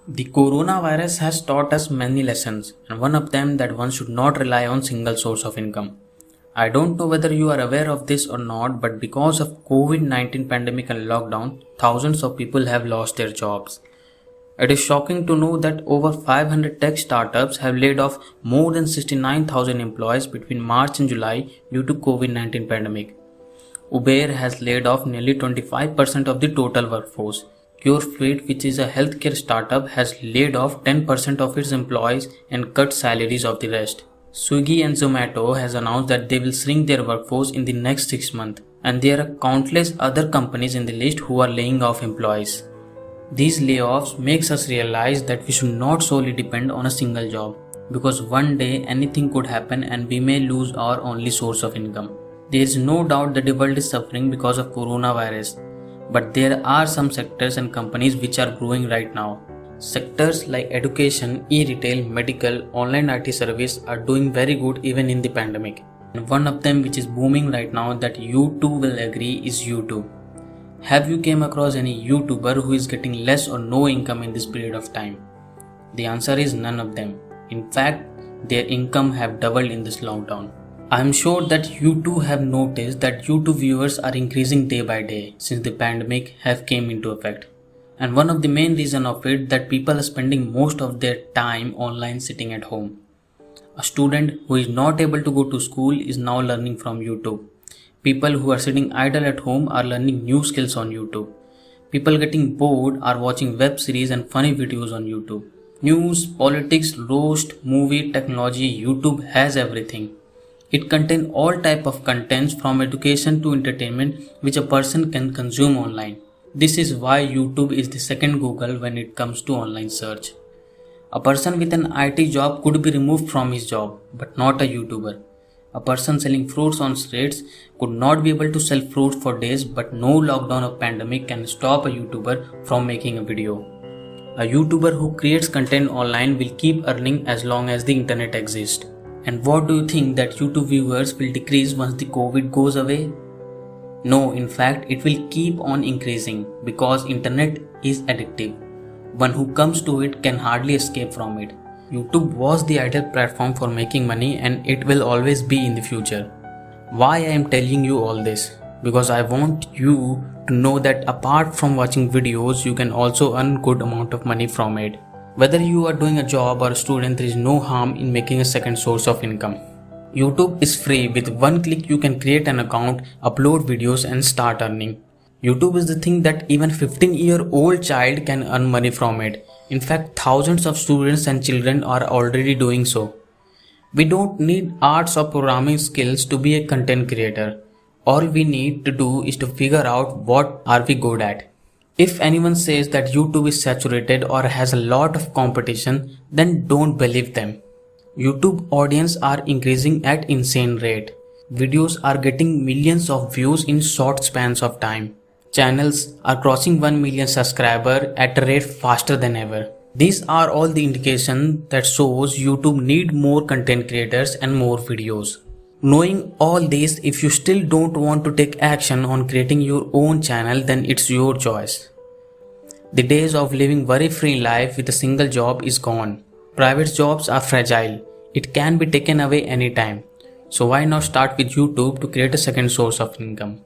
The coronavirus has taught us many lessons, and one of them that one should not rely on single source of income. I don't know whether you are aware of this or not, but because of COVID-19 pandemic and lockdown, thousands of people have lost their jobs. It is shocking to know that over 500 tech startups have laid off more than 69,000 employees between March and July due to COVID-19 pandemic. Uber has laid off nearly 25% of the total workforce. CureFit, which is a healthcare startup, has laid off 10% of its employees and cut salaries of the rest. Swiggy and Zomato has announced that they will shrink their workforce in the next 6 months, and there are countless other companies in the list who are laying off employees. These layoffs makes us realize that we should not solely depend on a single job, because one day anything could happen and we may lose our only source of income. There is no doubt that the world is suffering because of coronavirus, but there are some sectors and companies which are growing right now. Sectors like education, e-retail, medical, online IT service are doing very good even in the pandemic. And one of them which is booming right now that you too will agree is YouTube. Have you came across any YouTuber who is getting less or no income in this period of time? The answer is none of them. In fact, their income have doubled in this lockdown. I am sure that you too have noticed that YouTube viewers are increasing day by day since the pandemic have came into effect. And one of the main reason of it that people are spending most of their time online sitting at home. A student who is not able to go to school is now learning from YouTube. People who are sitting idle at home are learning new skills on YouTube. People getting bored are watching web series and funny videos on YouTube. News, politics, roast, movie, technology, YouTube has everything. It contains all type of contents from education to entertainment which a person can consume online. This is why YouTube is the second Google when it comes to online search. A person with an IT job could be removed from his job, but not a YouTuber. A person selling fruits on streets could not be able to sell fruits for days, but no lockdown of pandemic can stop a YouTuber from making a video. A YouTuber who creates content online will keep earning as long as the internet exists. And what do you think that YouTube viewers will decrease once the COVID goes away? No, in fact, it will keep on increasing because internet is addictive. One who comes to it can hardly escape from it. YouTube was the ideal platform for making money and it will always be in the future. Why I am telling you all this? Because I want you to know that apart from watching videos, you can also earn good amount of money from it. Whether you are doing a job or a student, there is no harm in making a second source of income. YouTube is free. With one click you can create an account, upload videos and start earning. YouTube is the thing that even 15-year-old child can earn money from it. In fact, thousands of students and children are already doing so. We don't need arts or programming skills to be a content creator. All we need to do is to figure out what are we good at. If anyone says that YouTube is saturated or has a lot of competition, then don't believe them. YouTube audience are increasing at insane rate. Videos are getting millions of views in short spans of time. Channels are crossing 1 million subscribers at a rate faster than ever. These are all the indication that shows YouTube need more content creators and more videos. Knowing all this, if you still don't want to take action on creating your own channel, then it's your choice. The days of living worry-free life with a single job is gone. Private jobs are fragile. It can be taken away anytime. So why not start with YouTube to create a second source of income?